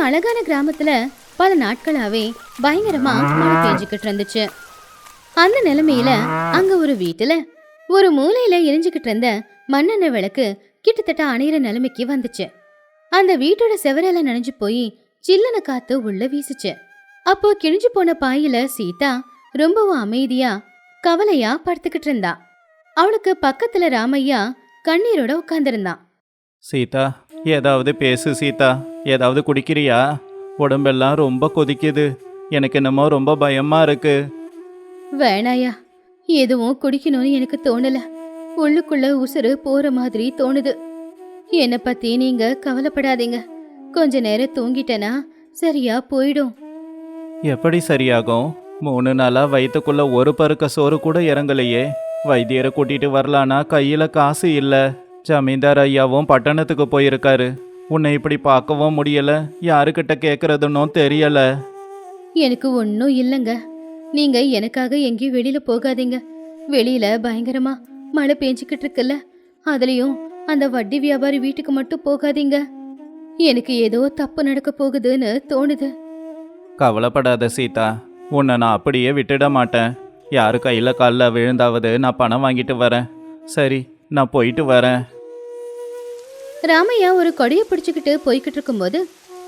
அழகான கிராமத்துல பல நாட்களாவே பயங்கரமா மழை பெஞ்சுக்கிட்டு இருந்துச்சு. அந்த நிலைமையில அங்க ஒரு வீட்டுல ஒரு மூலையில எரிஞ்சுக்கிட்டு இருந்த மண்ணெண்ணெய் விளக்கு கிட்டத்தட்ட அணையிற நிலைமைக்கு வந்துச்சு. அந்த வீட்டோட செவரெல்லாம் நனைஞ்சு போய் சில்லுன காத்து உள்ள வீசுச்சு. அப்போ கிழிஞ்சு போன பாயில சீதா ரொம்பவும் அமைதியா கவலையா படுத்துக்கிட்டு இருந்தா. அவளுக்கு பக்கத்துல ராமையா கண்ணீரோட உட்கார்ந்திருந்தான். சீதா, ஏதாவது பேசு சீதா. ஏதாவது குடிக்கிறியா? உடம்பெல்லாம் ரொம்ப கொதிக்குது. எனக்கு என்னமோ ரொம்ப பயமா இருக்கு. வேணாயா, எதுவும் குடிக்கணும்னு எனக்கு தோணல. உள்ளுக்குள்ள உசுறு போற மாதிரி தோணுது. என்னை பத்தி நீங்க கவலைப்படாதீங்க. கொஞ்ச நேரம் தூங்கிட்டேனா சரியா போயிடும். எப்படி சரியாகும்? 3 நாளா வயிற்றுக்குள்ள ஒரு பருக்க சோறு கூட இறங்கலையே. வைத்தியரை கூட்டிட்டு வரலானா கையில காசு இல்ல. ஜமீன்தார் ஐயாவும் பட்டணத்துக்கு போயிருக்காரு. உன்னை இப்படி பார்க்கவும் முடியல, யாருக்கிட்ட கேட்கறதுன்னும் தெரியல. எனக்கு ஒன்றும் இல்லைங்க. நீங்க எனக்காக எங்கேயும் வெளியில போகாதீங்க. வெளியில பயங்கரமா மழை பெஞ்சுக்கிட்டு இருக்குல்ல, அதுலயும் அந்த வட்டி வியாபாரி வீட்டுக்கு மட்டும் போகாதீங்க. எனக்கு ஏதோ தப்பு நடக்க போகுதுன்னு தோணுது. கவலைப்படாத சீதா, உன்னை நான் அப்படியே விட்டுட மாட்டேன். யாரு கையில் காலில் விழுந்தாவது நான் பணம் வாங்கிட்டு வரேன். சரி, நான் போயிட்டு வரேன். ராமையா ஒரு கொடையை பிடிச்சுக்கிட்டு போய்கிட்டு இருக்கும்போது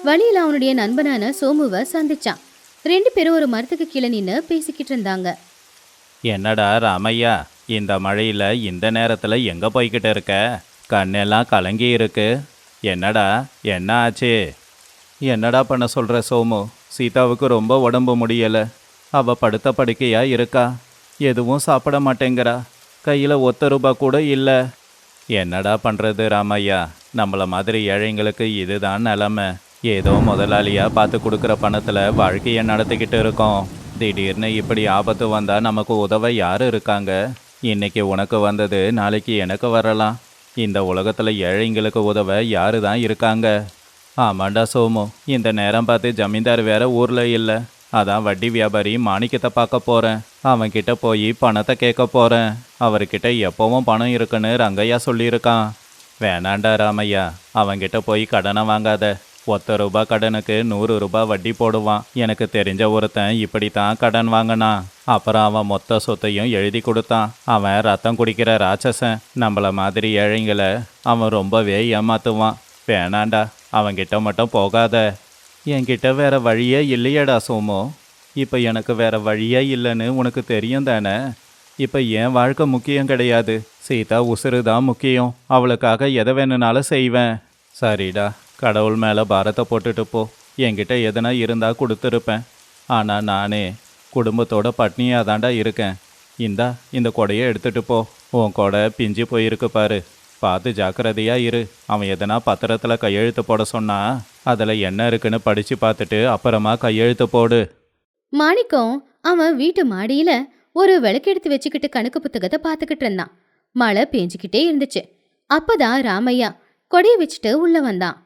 வழியில அவனுடைய நண்பனான சோமுவை சந்திச்சான். 2 பேரும் ஒரு மரத்துக்கு கீழே நின்று பேசிக்கிட்டு இருந்தாங்க. என்னடா ராமையா, இந்த மழையில் இந்த நேரத்தில் எங்கே போய்கிட்டு இருக்க? கண்ணெல்லாம் கலங்கி இருக்கு. என்னடா, என்ன ஆச்சு? என்னடா பண்ண சொல்கிற சோமு? சீதாவுக்கு ரொம்ப உடம்பு முடியலை. அவள் படுத்த படுக்கையா இருக்கா. எதுவும் சாப்பிட மாட்டேங்கிறா. கையில் ₹1 கூட இல்லை. என்னடா பண்ணுறது ராமையா? நம்மள மாதிரி ஏழைங்களுக்கு இதுதான் நிலமை. ஏதோ முதலாளியாக பார்த்து கொடுக்குற பணத்தில் வாழ்க்கையை நடத்திக்கிட்டு இருக்கோம். திடீர்னு இப்படி ஆபத்து வந்தால் நமக்கு உதவ யார் இருக்காங்க? இன்னைக்கு உனக்கு வந்தது நாளைக்கு எனக்கு வரலாம். இந்த உலகத்தில் ஏழைங்களுக்கு உதவ யாரு தான் இருக்காங்க? ஆமாண்டா சோமு, இந்த நேரம் பார்த்து ஜமீன்தார் வேற ஊரில் இல்லை. அதான் வட்டி வியாபாரி மாணிக்கத்தை பார்க்க போகிறேன். அவன்கிட்ட போய் பணத்தை கேட்க போகிறேன். அவர்கிட்ட எப்போவும் பணம் இருக்குன்னு ரங்கையா சொல்லியிருக்கான். வேணாண்டா ராமையா, அவன்கிட்ட போய் கடனை வாங்காத. ₹1 கடனுக்கு ₹100 வட்டி போடுவான். எனக்கு தெரிஞ்ச ஒருத்தன் இப்படித்தான் கடன் வாங்கினான். அப்புறம் அவன் மொத்த சொத்தையும் எழுதி கொடுத்தான். அவன் ரத்தம் குடிக்கிற ராட்சசன். நம்மள மாதிரி ஏழைங்களை அவன் ரொம்பவே ஏமாத்துவான். வேணாண்டா, அவன்கிட்ட மட்டும் போகாத. என்கிட்ட வேற வழியே இல்லையடா சோமோ. இப்போ எனக்கு வேற வழியே இல்லைன்னு உனக்கு தெரியும் தானே? இப்போ என் வாழ்க்கை முக்கியம் கிடையாது. சீதா உசுறு தான் முக்கியம். அவளுக்காக எதை வேணுனாலும் செய்வேன். சரிடா, கடவுள் மேலே பாரத்தை போட்டுட்டு போ. என்கிட்ட எதனா இருந்தால் கொடுத்துருப்பேன். ஆனால் நானே குடும்பத்தோட பட்னியாக தாண்டா இருக்கேன். இந்த கொடையை எடுத்துகிட்டு போ. உன் கொடை பிஞ்சு போயிருக்கு பாரு. பார்த்து ஜாக்கிரதையாக இரு. அவன் எதனா பத்திரத்தில் கையெழுத்து போட சொன்னா அதில் என்ன இருக்குன்னு படித்து பார்த்துட்டு அப்புறமா கையெழுத்து போடு. மாணிக்கம் அவன் வீட்டு மாடியில ஒரு விளக்கு எடுத்து வச்சுக்கிட்டு கணக்கு புத்தகத்தை பார்த்துக்கிட்டு இருந்தான். மழை பெஞ்சுக்கிட்டே இருந்துச்சு. அப்பதான் ராமையா கொடையை வச்சுட்டு உள்ள வந்தான்.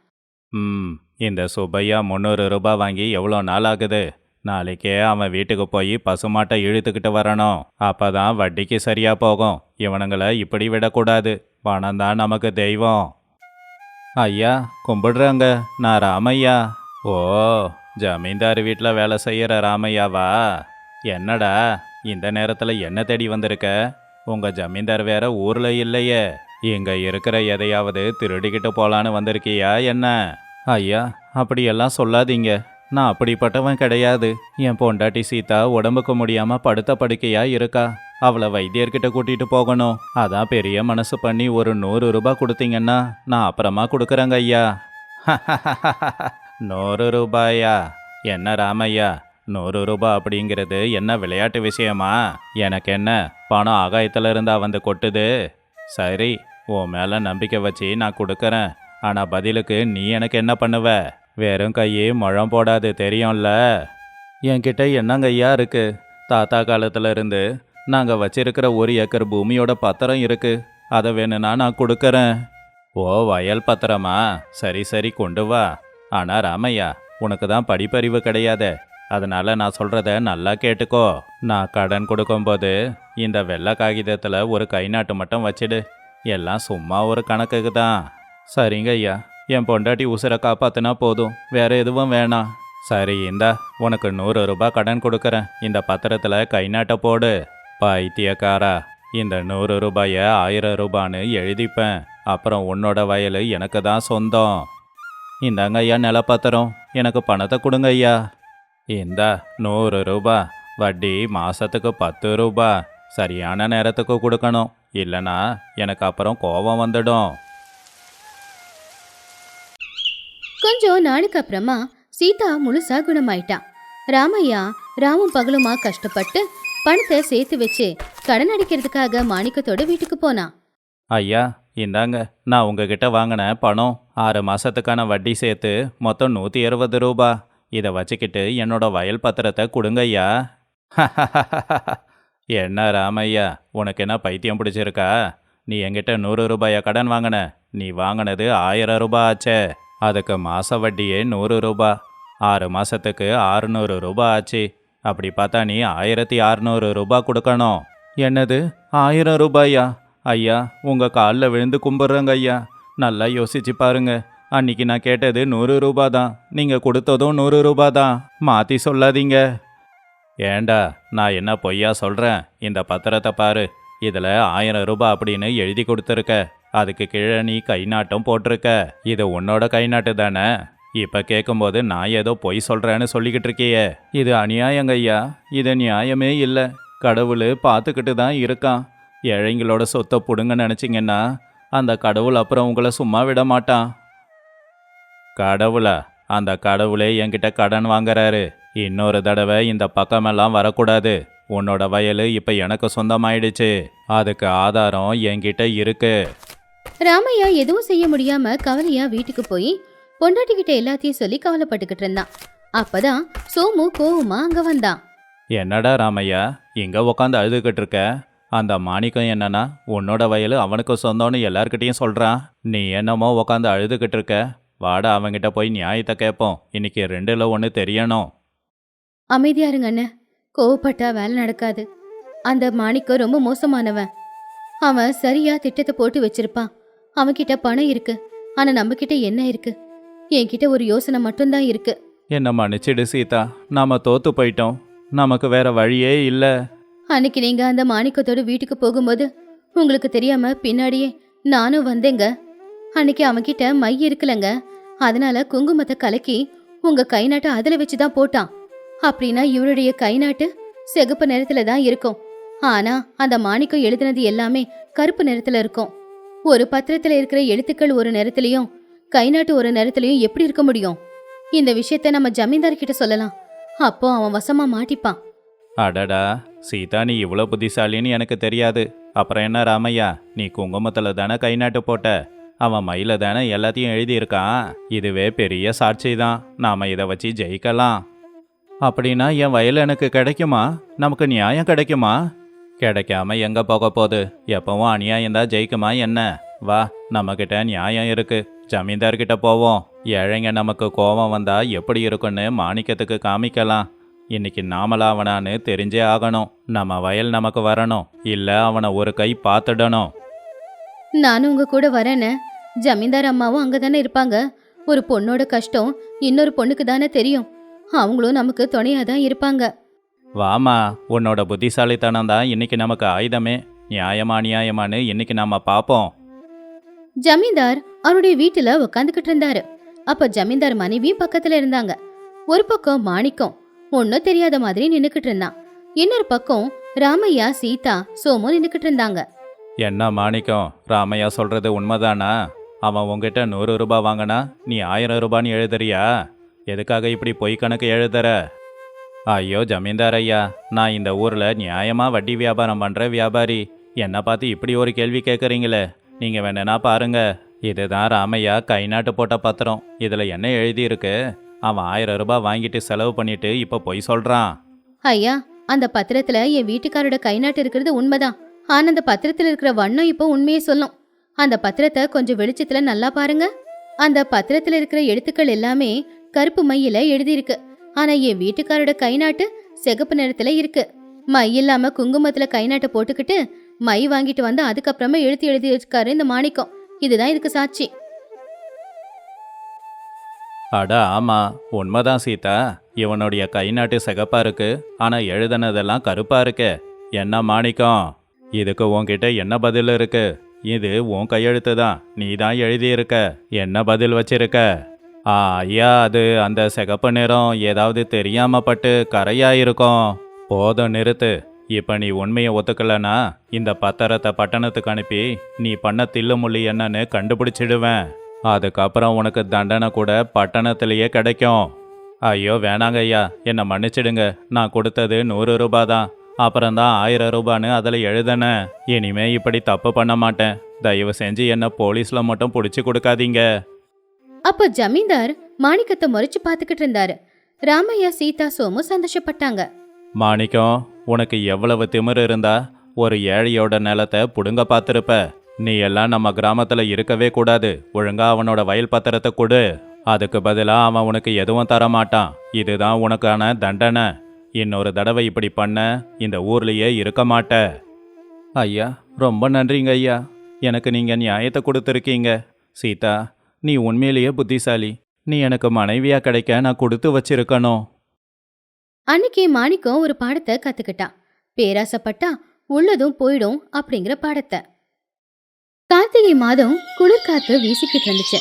இந்த சுப்பையா ₹300 வாங்கி எவ்வளோ நாள் ஆகுது? நாளைக்கே அவன் வீட்டுக்கு போய் பசுமாட்டை இழுத்துக்கிட்டு வரணும். அப்பதான் வட்டிக்கு சரியா போகும். இவனுங்களை இப்படி விடக்கூடாது. பணம் தான் நமக்கு தெய்வம். ஐயா கும்பிடுறாங்க, நான் ராமையா. ஓ, ஜமீன்தார் வீட்டில் வேலை செய்கிற ராமையாவா? என்னடா இந்த நேரத்தில் என்ன தேடி வந்திருக்க? உங்கள் ஜமீன்தார் வேற ஊரில் இல்லையே. இங்கே இருக்கிற எதையாவது திருடிக்கிட்டு போகலான்னு வந்திருக்கியா என்ன? ஐயா அப்படியெல்லாம் சொல்லாதீங்க. நான் அப்படிப்பட்டவன் கிடையாது. என் பொண்டாட்டி சீதா உடம்புக்கு முடியாமல் படுத்த படுக்கையாக இருக்கா. அவளை வைத்தியர்கிட்ட கூட்டிகிட்டு போகணும். அதான் பெரிய மனசு பண்ணி ஒரு ₹100 கொடுத்தீங்கன்னா நான் அப்புறமா கொடுக்குறேங்க ஐயா. ₹100? என்ன ராமையா, ₹100 அப்படிங்கிறது என்ன விளையாட்டு விஷயமா? எனக்கு என்ன பணம் ஆகாயத்தில் இருந்தா வந்து கொட்டுது? சரி, உன் மேலே நம்பிக்கை வச்சு நான் கொடுக்குறேன். ஆனால் பதிலுக்கு நீ எனக்கு என்ன பண்ணுவ? வெறும் கையே முழம் போடாது, தெரியும்ல? என்கிட்ட என்னங்க ஐயா இருக்கு? தாத்தா காலத்துல இருந்து நாங்கள் வச்சிருக்கிற 1 ஏக்கர் பூமியோட பத்திரம் இருக்கு. அதை வேணும்னா நான் கொடுக்குறேன். ஓ, வயல் பத்திரமா? சரி சரி, கொண்டு வா. ஆனால் ராமையா, உனக்கு தான் படிப்பறிவு கிடையாது. அதனால நான் சொல்கிறத நல்லா கேட்டுக்கோ. நான் கடன் கொடுக்கும்போது இந்த வெள்ளை காகிதத்தில் ஒரு கை நாட்டு மட்டும் வச்சிடு. எல்லாம் சும்மா ஒரு கணக்குக்கு தான். சரிங்க ஐயா, என் பொண்டாட்டி உசுரை காப்பாத்தினா போதும், வேற எதுவும் வேணாம். சரி இந்தா, உனக்கு 100 ரூபாய் கடன் கொடுக்கறேன். இந்த பத்திரத்தில் கை நாட்ட போடு. பைத்தியக்காரா, இந்த 100 ரூபாய 1000 ரூபான்னு எழுதிப்பேன். அப்புறம் உன்னோட வயல் எனக்கு தான் சொந்தம். இந்தாங்க ஐயா நிலப்பத்திரம், எனக்கு பணத்தை கொடுங்க ஐயா. இந்தா 100 ரூபா, வட்டி மாசத்துக்கு 10 ரூபா. சரியான நேரத்துக்கு கொடுக்கணும், இல்லைனா எனக்கு அப்புறம் கோபம் வந்துடும். கொஞ்சம் நாளுக்கு அப்புறமா சீதா முழுசா குணமாயிட்டான். ராமையா ராமும் பகலுமா கஷ்டப்பட்டு பணத்தை சேர்த்து வச்சு கடன் அடிக்கிறதுக்காக மாணிக்கத்தோட வீட்டுக்கு போனான். ஐயா இந்தாங்க, நான் உங்ககிட்ட வாங்கின பணம் 6 மாசத்துக்கான வட்டி சேர்த்து மொத்தம் 120 ரூபா. இதை வச்சுக்கிட்டு என்னோட வயல் பத்திரத்தை கொடுங்க ஐயா. என்ன ராமையா, உனக்கு என்ன பைத்தியம் பிடிச்சிருக்கா? நீ என்கிட்ட 100 ரூபாயா கடன் வாங்கின? நீ வாங்கினது 1000 ரூபாய் ஆச்சே. அதுக்கு மாச வட்டியே 100 ரூபா. 6 மாசத்துக்கு 600 ரூபாய் ஆச்சு. அப்படி பார்த்தா நீ 1600 ரூபாய் கொடுக்கணும். என்னது 1000 ரூபாயா? ஐயா உங்க காலில் விழுந்து கும்பிட்றேங்க ஐயா. நல்லா யோசிச்சு பாருங்க. அன்னைக்கு நான் கேட்டது 100 ரூபா தான், நீங்க கொடுத்ததும் 100 ரூபா தான். மாத்தி சொல்லாதீங்க. ஏண்டா நான் என்ன பொய்யா சொல்றேன்? இந்த பத்திரத்தை பாரு, இதுல 1000 ரூபாய் அப்படின்னு எழுதி கொடுத்துருக்க. அதுக்கு கீழே நீ கை நாட்டம் போட்டிருக்க. இது உன்னோட கை நாட்டு தானே? இப்ப கேட்கும்போது நான் ஏதோ பொய் சொல்றேன்னு சொல்லிக்கிட்டு இருக்கியே. இது அநியாயங்க ஐயா, இது நியாயமே இல்லை. கடவுள் பார்த்துக்கிட்டு தான் இருக்கான். ஏழைங்களோட சொத்தை புடுங்க நினைச்சிங்கன்னா அந்த கடவுள் அப்புறம் உங்களை சும்மா விட மாட்டான். கடவுளா? அந்த கடவுளே என்கிட்ட கடன் வாங்குறாரு. இன்னொரு தடவை இந்த பக்கமெல்லாம் வரக்கூடாது. உன்னோட வயல் இப்ப எனக்கு சொந்தமாயிடுச்சு. அதுக்கு ஆதாரம் என்கிட்ட இருக்கு. ராமையா எதுவும் செய்ய முடியாம கவலையா வீட்டுக்கு போய் பொண்டாட்டி கிட்ட எல்லாத்தையும் சொல்லி கவலைப்பட்டுக்கிட்டு இருந்தான். அப்பதான் சோமு கோவமா அங்க வந்தான். என்னடா ராமையா இங்க உக்காந்து அழுதுகிட்டு இருக்க? அந்த மாணிக்கம் என்னன்னா உன்னோட வயல் அவனுக்கு சொந்தம்னு எல்லார்கிட்டையும் சொல்றான். நீ என்னமோ உக்காந்து அழுதுகிட்டு இருக்க. வாடா அவங்கிட்ட போய் நியாயத்தை கேட்போம். இன்னைக்கு 2ல் 1 தெரியணும். அமைதியா இருங்க அண்ணன், கோவப்பட்டா வேலை நடக்காது. அந்த மாணிக்கம் ரொம்ப மோசமானவன். அவன் சரியா திட்டத்தை போட்டு வச்சிருப்பான். அவன்கிட்ட பணம் இருக்கு, ஆனா நம்ம கிட்ட என்ன இருக்கு? என்கிட்ட ஒரு யோசனை மட்டும்தான் இருக்கு. என்ன மன்னிச்சிடு சீதா, நாம தோத்து போயிட்டோம். நமக்கு வேற வழியே இல்ல. அன்னைக்கு நீங்க அந்த மாணிக்கத்தோட வீட்டுக்கு போகும்போது உங்களுக்கு தெரியாம பின்னாடியே நானும் வந்தேங்க. அன்னைக்கு அவன்கிட்ட மை இருக்குல்லங்க, அதனால குங்குமத்தை கலக்கி உங்க கை நாட்டை அதுல வச்சுதான் போட்டான். அப்படின்னா இவருடைய கை நாட்டு சிகப்பு நிறத்துல தான் இருக்கும். ஆனா அந்த மாணிக்கம் எழுதினது எல்லாமே கருப்பு நிறத்துல இருக்கும். ஒரு பத்திரத்துல இருக்கிற எழுத்துக்கள் ஒரு நிறத்திலையும் கை நாட்டு ஒரு நிறத்திலையும் எப்படி இருக்க முடியும்? இந்த விஷயத்த நம்ம ஜமீன்தார் கிட்ட சொல்லலாம். அப்போ அவன் வசமா மாட்டிப்பான். அடடா சீதா, நீ இவ்வளோ புத்திசாலின்னு எனக்கு தெரியாது. அப்புறம் என்ன ராமையா, நீ குங்குமத்தில் தானே கை நாட்டு போட்ட? அவன் மயில தானே எல்லாத்தையும் எழுதியிருக்கான். இதுவே பெரிய சாட்சி தான். நாம இதை வச்சு ஜெயிக்கலாம். அப்படின்னா என் வயல் எனக்கு கிடைக்குமா? நமக்கு நியாயம் கிடைக்குமா? கிடைக்காம எங்க போக போகுது? எப்பவும் அநியாயம்தான் ஜெயிக்குமா என்ன? வா, நம்மக்கிட்ட நியாயம் இருக்கு. ஜமீன்தார்கிட்ட போவோம். ஏழைங்க நமக்கு கோபம் வந்தா எப்படி இருக்குன்னு மாணிக்கத்துக்கு காமிக்கலாம். இன்னைக்கு நாமளா அவனான்னு தெரிஞ்சே ஆகணும். நம்ம வயல் நமக்கு வரணும், இல்ல அவனை ஒரு கை பார்த்துடணும். நானும் உங்க கூட வரேன்னு. ஜமீன்தார் அம்மாவும் அங்கதானே இருப்பாங்க. ஒரு பொண்ணோட கஷ்டம் இன்னொரு பொண்ணுக்கு தானே தெரியும். அவங்களும் நமக்கு துணையாதான் இருப்பாங்க. வாமா, உன்னோட புத்திசாலித்தனம் தான் இன்னைக்கு நமக்கு ஆயுதமே. நியாயமா நியாயமானு இன்னைக்கு நாம பார்ப்போம். ஜமீன்தார் அவருடைய வீட்டுல உக்காந்துக்கிட்டு இருந்தாரு. அப்ப ஜமீன்தார் மனைவி பக்கத்துல இருந்தாங்க. ஒரு பக்கம் மாணிக்கம் ஒன்னும் தெரியாத மாதிரி நின்னுக்கிட்டு இருந்தான். இன்னொரு பக்கம் ராமையா, சீதா, சோமு நின்னுக்கிட்டு இருந்தாங்க. என்ன மாணிக்கம், ராமையா சொல்றது உண்மைதானா? அவன் உங்ககிட்ட 100 ரூபாய் வாங்கினா நீ 1000 ரூபான்னு எழுதுறியா? எதுக்காக இப்படி பொய் கணக்கு எழுதுற? ஐயோ ஜமீன்தார் ஐயா, நான் இந்த ஊர்ல நியாயமா வட்டி வியாபாரம் பண்ற வியாபாரி. என்னை பார்த்து இப்படி ஒரு கேள்வி கேட்குறீங்களே. நீங்க வேணா பாருங்க, இதுதான் ராமையா கை நாட்டு போட்ட பத்திரம். இதுல என்ன எழுதியிருக்கு? அவன் 1000 ரூபாய் வாங்கிட்டு செலவு பண்ணிட்டு இப்ப பொய் சொல்றான். ஐயா, அந்த பத்திரத்துல என் வீட்டுக்காரோட கை நாட்டு இருக்கிறது உண்மைதான். ஆனா அந்த பத்திரத்துல இருக்கிற வண்ணம் இப்போ உண்மையை சொல்லும். அந்த பத்திரத்தை கொஞ்சம் வெளிச்சத்துல நல்லா பாருங்க. அந்த பத்திரத்துல இருக்கிற எழுத்துக்கள் எல்லாமே கருப்பு மையில எழுதியிருக்கு. ஆனா என் வீட்டுக்காரோட கை நாட்டு சிகப்பு நிறத்துல இருக்கு. மை இல்லாம குங்குமத்துல கை நாட்டை போட்டுக்கிட்டு மை வாங்கிட்டு வந்து அதுக்கப்புறமா எழுதி வச்சிருக்காரு இந்த மாணிக்கம். இதுதான் இதுக்கு சாட்சி. அட ஆமா, உண்மைதான் சீதா. இவனுடைய கை நாட்டு சிகப்பா இருக்கு, ஆனா எழுதுனதெல்லாம் கருப்பா இருக்கே. என்ன மாணிக்கம், இதுக்கு உன்கிட்ட என்ன பதில் இருக்கு? இது உன் கையெழுத்து தான், நீ தான் எழுதியிருக்க. என்ன பதில் வச்சிருக்க? ஐயா, அது அந்த சிகப்பு நிறம் ஏதாவது தெரியாம பட்டு கரையா இருக்கும். போதும், நிறுத்து. இப்ப நீ உண்மையை ஒத்துக்கலனா இந்த பத்திரத்தை பட்டணத்துக்கு அனுப்பி நீ பண்ண தில்லுமுள்ளி என்னன்னு கண்டுபிடிச்சிடுவேன். அதுக்கப்புறம் உனக்கு தண்டனை கூட பட்டணத்திலேயே கிடைக்கும். ஐயோ வேணாங்க ஐயா, என்னை மன்னிச்சிடுங்க. நான் கொடுத்தது 100 ரூபாய் தான், அப்புறம்தான் 1000 ரூபான்னு அதில் எழுதினேன். இனிமே இப்படி தப்பு பண்ண மாட்டேன். தயவு செஞ்சு என்ன போலீஸ்ல மட்டும் பிடிச்சி கொடுக்காதீங்க. அப்போ ஜமீன்தார் மாணிக்கத்தை முறைச்சு பார்த்துக்கிட்டு இருந்தாரு. ராமையா, சீதா, சோமு சந்தோஷப்பட்டாங்க. மாணிக்கம், உனக்கு எவ்வளவு திமிரு இருந்தா ஒரு ஏழையோட நிலத்தை புடுங்க பார்த்துருப்ப. நீ எல்லாம் நம்ம கிராமத்துல இருக்கவே கூடாது. ஒழுங்கா அவனோட வயல் பத்திரத்தை கொடு. அதுக்கு பதிலா அவன் உனக்கு எதுவும் தர மாட்டான். இதுதான் உனக்கான தண்டனை. இன்னொரு தடவை இப்படி பண்ண இந்த ஊர்லயே இருக்க மாட்ட. ஐயா, ரொம்ப நன்றிங்க ஐயா. எனக்கு நீங்க நியாயத்தை கொடுத்துருக்கீங்க. சீதா, நீ உண்மையிலேயே புத்திசாலி. நீ எனக்கு மனைவியா கிடைக்க நான் கொடுத்து வச்சிருக்கணும். அன்னைக்கு மாணிக்கம் ஒரு பாடத்தை கத்துக்கிட்டான். பேராசப்பட்டா உள்ளதும் போயிடும் அப்படிங்கிற பாடத்தை. கார்த்திகை மாதம் குளிர்காத்து வீசிக்கிட்டு இருந்துச்சு.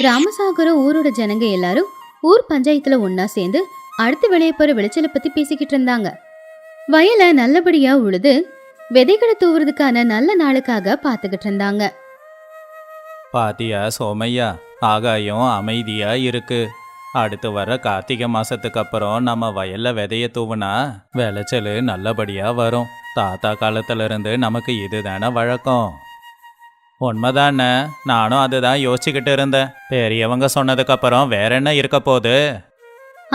ராமசாகரம் ஊரோட ஜனங்க எல்லாரும் ஊர் பஞ்சாயத்துல ஒன்னா சேர்ந்து அடுத்து விளைய போற விளைச்சலை பத்தி பேசிக்கிட்டு இருந்தாங்க. வயலை நல்லபடியா உழுது விதைகளை தூவுறதுக்கான நல்ல நாளுக்காக பாத்துக்கிட்டு இருந்தாங்க. பாத்தியா சோமையா, ஆகாயம் அமைதியா இருக்கு. அடுத்து வர கார்த்திகை மாசத்துக்கு அப்புறம் நம்ம வயல்ல விதைய தூவுனா விளைச்சல் நல்லபடியா வரும். தாத்தா காலத்துல இருந்து நமக்கு இதுதானே வழக்கம். உண்மைதானே, நானும் அதுதான் யோசிச்சுக்கிட்டு இருந்தேன். பெரியவங்க சொன்னதுக்கு அப்புறம் வேற என்ன இருக்க போகுது?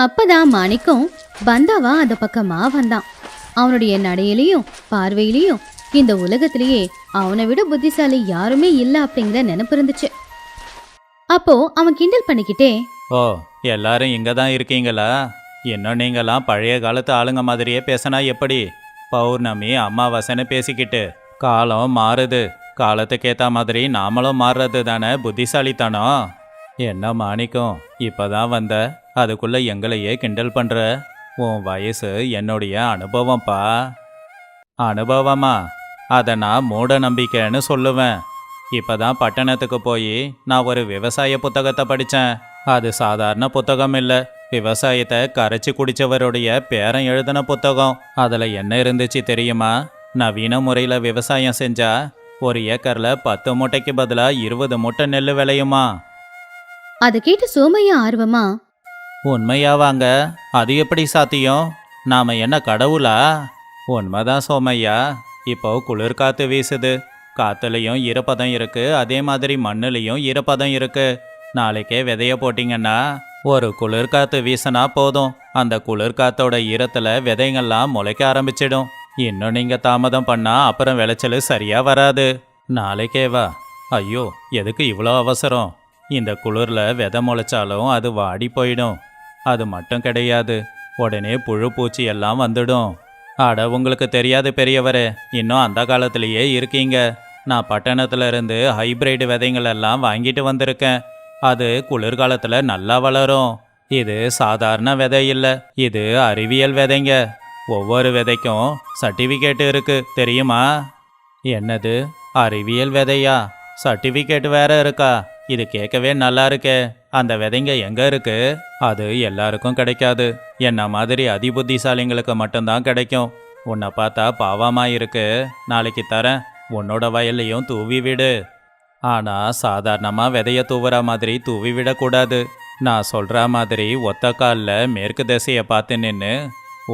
அப்பதான் மாணிக்கம் பந்தாவா அந்த பக்கமா வந்தான். அவனுடைய நடையிலையும் பார்வையிலையும் இந்த உலகத்திலேயே அவனை விட புத்திசாலி யாருமே இல்ல அப்படிங்கிற நினைப்பு இருந்துச்சு. அப்போ அவன் கிண்டல் பண்ணிக்கிட்டே, ஓ, எல்லாரும் இங்க தான் இருக்கீங்களா? இன்னும் நீங்களாம் பழைய காலத்து ஆளுங்க மாதிரியே பேசினா எப்படி? பௌர்ணமி அமாவாசைன்னு பேசிக்கிட்டு காலம் மாறுது. காலத்துக்கேற்ற மாதிரி நாமளும் மாறுறது தானே புத்திசாலித்தனம். என்ன மாணிக்கம், இப்பதான் வந்த, அதுக்குள்ள எங்களையே கிண்டல் பண்ற? உன் வயசு என்னுடைய அனுபவம்ப்பா. அனுபவமா? அதை நான் மூட நம்பிக்கைன்னு சொல்லுவேன். இப்பதான் பட்டணத்துக்கு போய் நான் ஒரு விவசாய புத்தகத்தை படித்தேன். அது சாதாரண புத்தகம் இல்லை, விவசாயத்தை கரைச்சி குடிச்சவருடைய பேரன் எழுதின புத்தகம். அதில் என்ன இருந்துச்சு தெரியுமா? நவீன முறையில் விவசாயம் செஞ்சா ஒரு ஏக்கர்ல 10 மூட்டைக்கு பதிலா 20 மூட்டை நெல் விளையுமா. அதை கேட்டு சோமையா ஆர்வமா, உண்மையாவாங்க? அது எப்படி சாத்தியம்? நாம என்ன கடவுளா? உண்மைதான் சோமையா. இப்போ குளிர்காத்து வீசுது. காத்துலையும் ஈரப்பதம் இருக்கு, அதே மாதிரி மண்ணுலையும் ஈரப்பதம் இருக்கு. நாளைக்கே விதைய போட்டிங்கன்னா ஒரு குளிர்காத்து வீசினா போதும், அந்த குளிர்காத்தோட ஈரத்துல விதைங்கள்லாம் முளைக்க ஆரம்பிச்சிடும். இன்னும் நீங்க தாமதம் பண்ணா அப்புறம் விளைச்சல் சரியா வராது. நாளைக்கே வா. ஐயோ, எதுக்கு இவ்வளோ அவசரம்? இந்த குளிர்ல விதை முளைச்சாலும் அது வாடி போயிடும். அது மட்டும் கிடையாது, உடனே புழு பூச்சி எல்லாம் வந்துடும். அட, உங்களுக்கு தெரியாது பெரியவரே, இன்னும் அந்த காலத்திலேயே இருக்கீங்க. நான் பட்டணத்துல இருந்து ஹைபிரிட் விதைங்கள் எல்லாம் வாங்கிட்டு வந்திருக்கேன். அது குளிர்காலத்துல நல்லா வளரும். இது சாதாரண விதை இல்லை, இது அறிவியல் விதைங்க. ஒவ்வொரு விதைக்கும் சர்டிஃபிகேட் இருக்கு, தெரியுமா? என்னது, அறிவியல் விதையா? சர்டிஃபிகேட் வேற இருக்கா? இது கேட்கவே நல்லா இருக்கே. அந்த விதைங்க எங்க இருக்கு? அது எல்லாருக்கும் கிடைக்காது. என்ன மாதிரி அதிபுத்திசாலிங்களுக்கு மட்டும்தான் கிடைக்கும். உன்னை பார்த்தா பாவமா இருக்கு, நாளைக்கு தரேன். உன்னோட வயல்லையும் தூவி விடு. ஆனா சாதாரணமா விதைய தூவுற மாதிரி தூவி விடக்கூடாது. நான் சொல்ற மாதிரி ஒத்த காலில் மேற்கு திசையை பார்த்து நின்று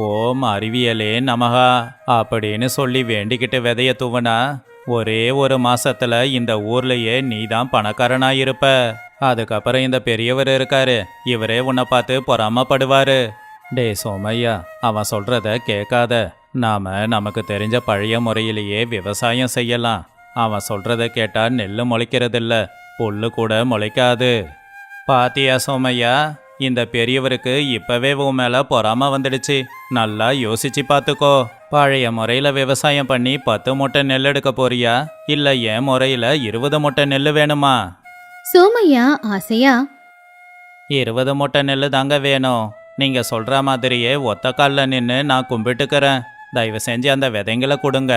ஓம் அறிவியலே நமகா அப்படின்னு சொல்லி வேண்டிக்கிட்டு விதைய தூவனா ஒரே ஒரு மாசத்துல இந்த ஊர்லயே நீ தான் பணக்காரனாயிருப்ப. அதுக்கப்புறம் இந்த பெரியவர் இருக்காரு, இவரே உன்னை பார்த்து பொறாமப்படுவாரு. டே சோமையா, அவன் சொல்றத கேட்காத. நாம நமக்கு தெரிஞ்ச பழைய முறையிலேயே விவசாயம் செய்யலாம். அவன் சொல்றத கேட்டா நெல்லு முளைக்கிறதில்ல, புல்லு கூட முளைக்காது. பாத்தியா சோமையா, இந்த பெரியவருக்கு இப்பவே உன் மேல பொறாம வந்துடுச்சு. நல்லா யோசிச்சு பார்த்துக்கோ. பழைய முறையில விவசாயம் பண்ணி 10 மூட்டை நெல் எடுக்க போறியா, இல்ல என் முறையில 20 மூட்டை நெல் வேணுமா? சோமையா ஆசையா, 20 மூட்டை நெல் தாங்க வேணும். நீங்க சொல்ற மாதிரியே ஒத்த கால்ல நின்று நான் கும்பிட்டுக்கிறேன். தயவு செஞ்சு அந்த விதைங்களை கொடுங்க.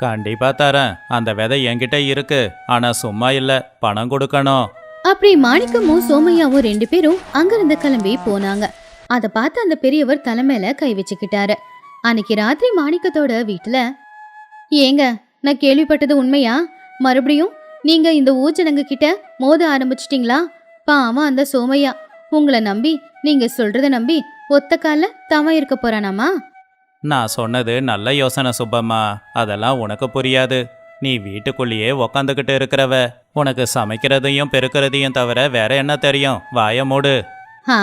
கண்டிப்பா தரேன். அந்த விதை என்கிட்ட இருக்கு. ஆனா சும்மா இல்ல, பணம் கொடுக்கணும். அப்படி மாணிக்கமும் சோமையாவும் 2 பேரும் அங்கிருந்து கிளம்பி போனாங்க. அத பார்த்து அந்த பெரியவர் தலைமையில கை வச்சுக்கிட்டாரு. அன்னைக்கு ராத்திரி மாணிக்கத்தோட வீட்டுல, ஏங்க, நான் கேள்விப்பட்டது உண்மையா? மறுபடியும் நீங்க இந்த ஊஜனங்க கிட்ட மோத ஆரம்பிச்சிட்டீங்களா? பாவம் அந்த சோமையா உங்களை நம்பி, நீங்க சொல்றத நம்பி ஒத்த கால்ல தவம் இருக்க போறானாமா? நான் சொன்னது நல்ல யோசனை சுப்பம்மா. அதெல்லாம் உனக்கு புரியாது. நீ வீட்டுக்குள்ளேயே உக்காந்துக்கிட்டு இருக்கிறவ. உனக்கு சமைக்கிறதையும் பெருக்கிறதையும் தவிர வேற என்ன தெரியும்? வாய மூடு. ஆ,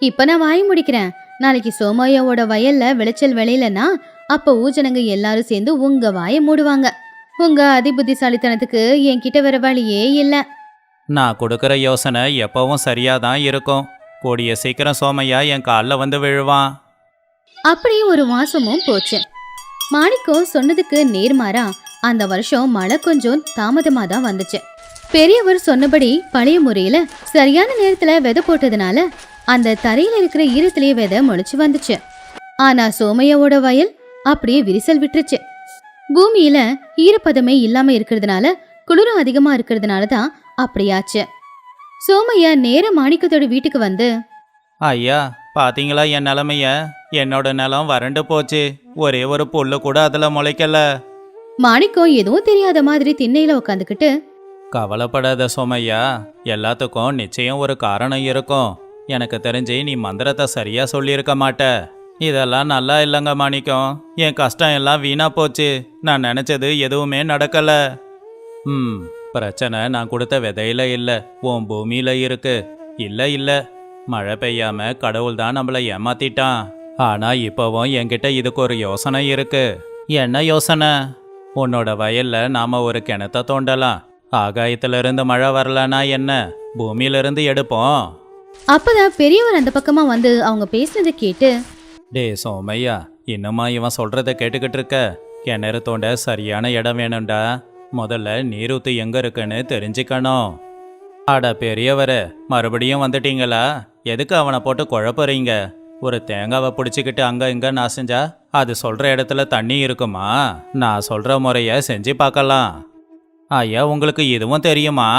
இப்ப நான் வாய் முடிக்கிறேன். நாளைக்கு சோமையாவோட வயல்ல விளைச்சல் விளையலன்னா அப்ப ஊஜனங்க எல்லாரும் சேர்ந்து உங்க வாய மூடுவாங்க. உங்க அதிபுத்திசாலித்தனத்துக்கு என்கிட்ட வேற வழியே இல்ல. நான் கொடுக்குற யோசனை எப்பவும் சரியாதான் இருக்கும். கூடிய சீக்கிரம் சோமையா என் காலில் வந்து விழுவான். அப்படியே ஒரு மாசமும் போச்சு. மாணிக்கம் சொன்னதுக்கு நேர்மாறா அந்த வருஷம் மழை கொஞ்சம் தாமதமா தான் வந்துச்சு. பெரியவர் சொன்னபடி பழைய முறையில சரியான நேரத்துல விதை போட்டதுனால அந்த தரையில இருக்கிற ஈரத்திலேயே விதை முளைச்சு வந்துச்சு. ஆனா சோமையாவோட வயல் அப்படியே விரிசல் விட்டுருச்சு. பூமியில ஈரப்பதமே இல்லாம இருக்கிறதுனால, குளிரும் அதிகமா இருக்கிறதுனால தான் அப்படியாச்சு. சோமையா நேர மாணிக்கத்தோட வீட்டுக்கு வந்து, ஐயா, பாத்தீங்களா என் நிலமைய? என்னோட நிலம் வறண்டு போச்சு. ஒரே ஒரு புல்லு கூட அதுல முளைக்கல. மாணிக்கம் எதுவும் தெரியாத மாதிரி திண்ணையில உட்காந்துக்கிட்டு, கவலைப்படாத சோமையா, எல்லாத்துக்கும் நிச்சயம் ஒரு காரணம் இருக்கும். எனக்கு தெரிஞ்சு நீ மந்திரத்தை சரியா சொல்லியிருக்க மாட்ட. இதெல்லாம் நல்லா இல்லைங்க மாணிக்கம். என் கஷ்டம் எல்லாம் வீணா போச்சு. நான் நினைச்சது எதுவுமே நடக்கல. பிரச்சனை நான் கொடுத்த விதையில இல்ல, உன் பூமியில இருக்கு. இல்ல மழை பெய்யாம கடவுள் தான் நம்மளை ஏமாத்திட்டான். ஆனா இப்பவும் என்கிட்ட இதுக்கு ஒரு யோசனை இருக்கு. என்ன யோசனை? உன்னோட வயல்ல நாம ஒரு கிணத்த தோண்டலாம். ஆகாயத்துல இருந்து மழை வரலனா என்ன, பூமியில இருந்து எடுப்போம். அப்பதான் பெரியவர் அந்த பக்கமா வந்து அவங்க பேசுனதை கேட்டு, டே சோமையா, இன்னுமா இவன் சொல்றத கேட்டுக்கிட்டு இருக்க? கிணறு தோண்ட சரியான இடம் வேணும்டா. முதல்ல நீரூத்து எங்க இருக்குன்னு தெரிஞ்சுக்கணும். அட பெரியவரே, மறுபடியும் வந்துட்டீங்களா? எதுக்கு அவனை போட்டு குழப்பறீங்க? ஒரு தேங்காவை பிடிச்சிக்கிட்டு அங்க இங்க நாசஞ்சா அது சொல்ற இடத்துல தண்ணி இருக்குமா? நான் சொல்ற முறைய செஞ்சு பார்க்கலாம். ஐயா, உங்களுக்கு இதுவும் தெரியுமா?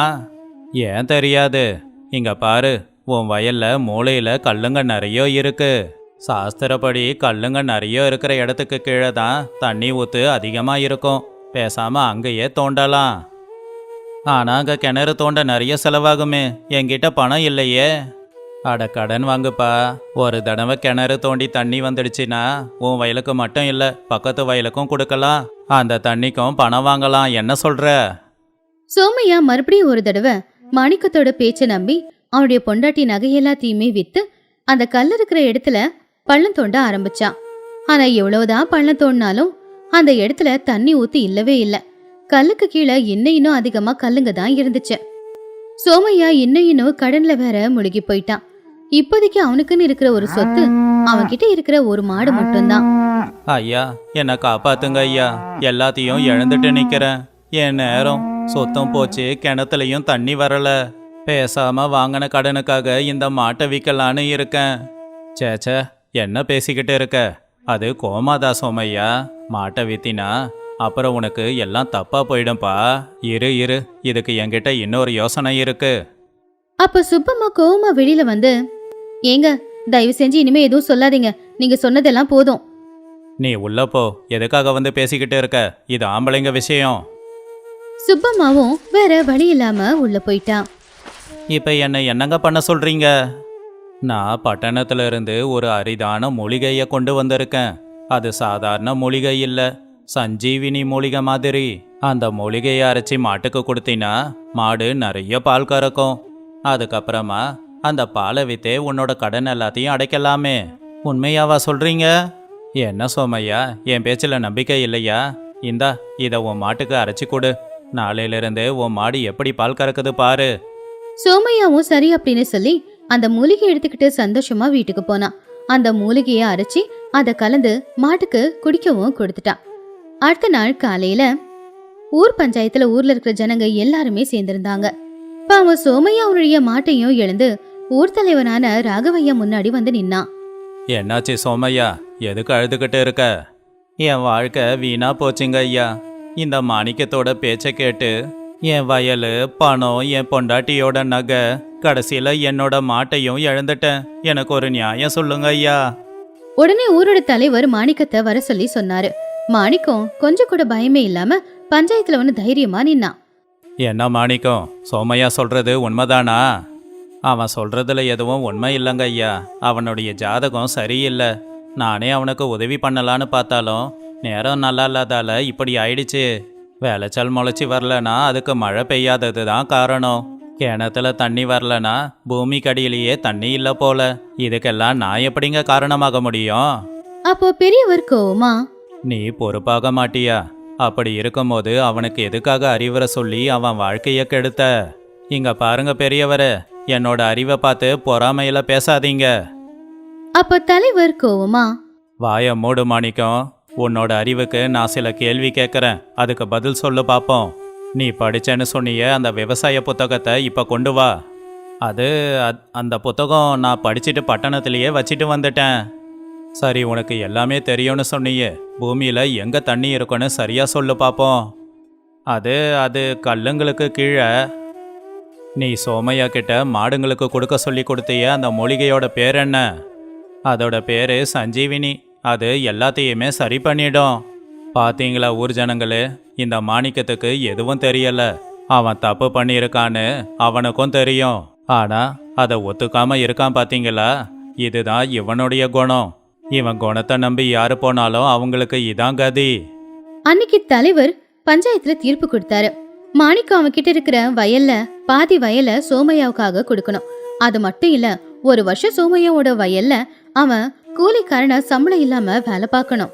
ஏன் தெரியாது? இங்க பாரு, உன் வயல்ல மூளையில கல்லுங்க நிறைய இருக்கு. சாஸ்திரப்படி கல்லுங்க நிறைய இருக்கிற இடத்துக்கு கீழே தான் தண்ணி ஊத்து அதிகமா இருக்கும். பேசாம அங்கேயே தோண்டலாம். ஆனா அங்க கிணறு தோண்ட நிறைய செலவாகுமே. என்கிட்ட பணம் இல்லையே. அட, கடன் வாங்குப்பா. ஒரு தடவை கிணறு தோண்டி தண்ணி வந்துடுச்சுன்னா உன் வயலுக்கு மட்டும் இல்ல, பக்கத்து வயலுக்கும் கொடுக்கலாம். அந்த தண்ணிக்கும் பணம் வாங்கலாம். என்ன சொல்ற? சோமையா மறுபடியும் ஒரு தடவை மாணிக்கத்தோட பேச்சை நம்பி அவனுடைய பொண்டாட்டி நகை எல்லாத்தையுமே வித்து அந்த கல் இருக்கிற இடத்துல பள்ளம் தோண்ட ஆரம்பிச்சான். ஆனா எவ்வளவுதான் பள்ளம் தோண்டினாலும் அந்த இடத்துல தண்ணி ஊத்தி இல்லவே இல்ல. கல்லுக்கு கீழே இன்னும் அதிகமா கல்லுங்க தான் இருந்துச்சு. சோமையா இன்னும் கடன்ல வேற முழுகி போயிட்டான். இப்போதைக்கு அவனுக்குன்னு இருக்கிற ஒரு சொத்து அவன்கிட்ட இருக்கிற ஒரு மாடு மட்டும்தான். ஐயா, என்னை காப்பாத்துங்க ஐயா. எல்லாத்தையும் இழந்துட்டு நிக்கிறேன். என் நேரம் சொத்தம் போச்சு, கிணத்துலயும் தண்ணி வரல. பேசாம வாங்கின கடனுக்காக இந்த மாட்டை விற்கலான்னு இருக்கேன். சேச்சே, என்ன பேசிக்கிட்டு இருக்க? அது கோமாதா சோமையா. மாட்டை வித்தினா அப்புறம் உனக்கு எல்லாம் தப்பா போயிடும்பா. இரு, இதுக்கு என்கிட்ட இன்னொரு யோசனை இருக்கு. அப்ப சுப்பம்மா கோவமா வெளியில வந்து, ஏங்க, தயவு செஞ்சு இனிமே எதுவும் சொல்லாதீங்க. நீங்க சொன்னதெல்லாம் போதும். நீ உள்ள போ. எதுக்காக வந்து பேசிக்கிட்டு இருக்க? இது ஆம்பளைங்க விஷயம். சுப்பம்மாவும் வேற வழி இல்லாம உள்ள போயிட்டான். இப்ப என்னங்க பண்ண சொல்றீங்க? நான் பட்டணத்துல இருந்து ஒரு அரிதான மூலிகையை கொண்டு வந்திருக்கேன். அது சாதாரண மூலிகை இல்ல, சஞ்சீவினி மூலிகை மாதிரி. அந்த மூலிகையை அரைச்சி மாட்டுக்கு கொடுத்தீன்னா மாடு நிறைய பால் கறக்கும். அதுக்கப்புறமா அந்த பாலை வித்தே உன்னோட கடன் எல்லாத்தையும் அடைக்கலாமே. உண்மையாவா சொல்றீங்க? என்ன சோமையா, என் பேச்சுல நம்பிக்கை இல்லையா? இந்தா, இதை உன் மாட்டுக்கு அரைச்சி கொடு. நாளையிலிருந்து உன் மாடு எப்படி பால் கறக்குது பாரு. சோமையாவும் சரி அப்படின்னு சொல்லி அந்த மூலிகை எடுத்துக்கிட்டு சந்தோஷமா வீட்டுக்கு போனான். அந்த மூலிகையை அரைச்சி அதை கலந்து மாட்டுக்கு குடிக்கவும் கொடுத்துட்டான். அடுத்த நாள் காலையில ஊர் பஞ்சாயத்துல ஊர்ல இருக்கிற ஜனங்க எல்லாருமே சேர்ந்திருந்தாங்க. பாவம் சோமையா அவனுடைய மாட்டையும் எழுந்து ஊர் தலைவனான ராகவையா முன்னாடி வந்து நின்னான். என்னாச்சு சோமையா, எதுக்கு அழுதுகிட்டு இருக்க? என் வாழ்க்கை வீணா போச்சுங்க ஐயா. இந்த மாணிக்கத்தோட பேச்சை கேட்டு என் வயல், பணம், என் பொண்டாட்டியோட நகை, கடைசியில் என்னோட மாட்டையும் இழந்துட்டேன். எனக்கு ஒரு நியாயம் சொல்லுங்க ஐயா. உடனே ஊரோட தலைவர் மாணிக்கத்தை வர சொல்லி சொன்னாரு. மாணிக்கம் கொஞ்சம் கூட பயமே இல்லாம பஞ்சாயத்துல வந்து தைரியமா நின்னான். என்ன மாணிக்கம், சோமையா சொல்றது உண்மைதானா? அவன் சொல்றதுல எதுவும் உண்மை இல்லைங்க ஐயா. அவனுடைய ஜாதகம் சரியில்லை. நானே அவனுக்கு உதவி பண்ணலான்னு பார்த்தாலும் நேரம் நல்லா இல்லாதால இப்படி ஆயிடுச்சு. விளைச்சல் முளைச்சி வரலனா அதுக்கு மழை பெய்யாதது தான் காரணம். கிணத்துல தண்ணி வரலனா பூமிக்கடியிலேயே தண்ணி இல்லை போல. இதுக்கெல்லாம் நான் எப்படிங்க காரணமாக முடியும்? அப்போ பெரியவர் கோவமா, நீ பொறுப்பாக மாட்டியா? அப்படி இருக்கும்போது அவனுக்கு எதுக்காக அறிவுரை சொல்லி அவன் வாழ்க்கையை கெடுத்த? இங்க பாருங்க பெரியவரே, என்னோட அறிவை பார்த்து பொறாமையில பேசாதீங்க. அப்ப தலைவர் கோவமா, வாய மூடு மாணிக்கம். உன்னோட அறிவுக்கு நான் சில கேள்வி கேட்குறேன், அதுக்கு பதில் சொல்லு பார்ப்போம். நீ படிச்சேன்னு சொன்னியே அந்த விவசாய புத்தகத்தை இப்போ கொண்டு வா. அந்த புத்தகம் நான் படிச்சுட்டு பட்டணத்திலேயே வச்சுட்டு வந்துட்டேன். சரி, உனக்கு எல்லாமே தெரியும்னு சொன்னியே, பூமியில் எங்கே தண்ணி இருக்குன்னு சரியா சொல்லு பார்ப்போம். அது கல்லுங்களுக்கு கீழே. நீ சோமையா கிட்ட மாடுங்களுக்கு கொடுக்க சொல்லி கொடுத்தியே அந்த மூலிகையோட பேர் என்ன? அதோட பேர் சஞ்சீவினி. அது எல்லாத்தையுமே சரி பண்ணிடும். பாத்தீங்களா ஊர் ஜனங்களே, இந்த மாணிக்கத்துக்கு எதுவும் தெரியல. அவன் தப்பு பண்ணியிருக்கான்னு அவனுக்கும் தெரியும். ஆனா அதை ஒத்துக்காம இருக்கான் பாத்தீங்களா? இதுதான் இவனுடைய குணம். இவன் குணத்தை நம்பி யாரு போனாலும் அவங்களுக்கு இதான் கதி. அன்னைக்கு தலைவர் பஞ்சாயத்துல தீர்ப்பு கொடுத்தாரு. மாணிக்கம் அவன் கிட்ட இருக்கிற வயல்ல பாதி வயல சோமையாவுக்காக கொடுக்கணும். அது மட்டும் இல்ல, ஒரு வருஷம் சோமையாவோட வயல்ல அவன் கூலிக்காரன சம்பளம் இல்லாம வேலை பார்க்கணும்.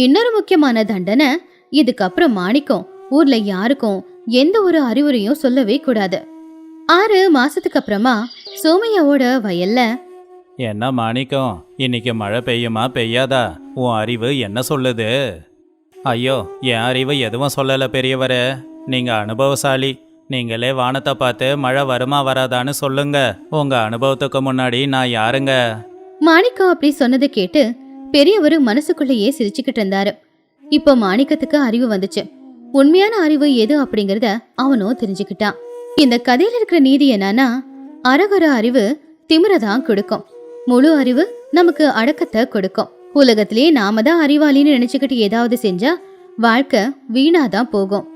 இன்னொரு முக்கியமான தண்டனை, இதுக்கப்புறம் மாணிக்கம் ஊர்ல யாருக்கும் எந்த ஒரு அறிவுரையும் சொல்லவே கூடாது. 6 மாசத்துக்கு அப்புறமா சோமையாவோட வயல்ல, என்ன மாணிக்கம், இன்னைக்கு மழை பெய்யுமா பெய்யாதா? உன் அறிவு என்ன சொல்லுது? ஐயோ, என் அறிவு எதுவும் சொல்லலை பெரியவரே. நீங்க அனுபவசாலி. நீங்களே வானத்தை பார்த்து மழை வருமா வராதான்னு சொல்லுங்க. உங்க அனுபவத்துக்கு முன்னாடி நான் யாருங்க? மாணிக்கம் அப்படி சொன்னதை கேட்டு பெரியவரு மனசுக்குள்ளேயே சிரிச்சுக்கிட்டு இருந்தாரு. இப்போ மாணிக்கத்துக்கு அறிவு வந்துச்சு. உண்மையான அறிவு எது அப்படிங்கறத அவனும் தெரிஞ்சுக்கிட்டான். இந்த கதையில இருக்கிற நீதி என்னன்னா, அரகுர அறிவு திமிரதான் கொடுக்கும், முழு அறிவு நமக்கு அடக்கத்தை கொடுக்கும். உலகத்திலே நாம தான் அறிவாளின்னு நினைச்சுக்கிட்டு ஏதாவது செஞ்சா வாழ்க்கை வீணாதான் போகும்.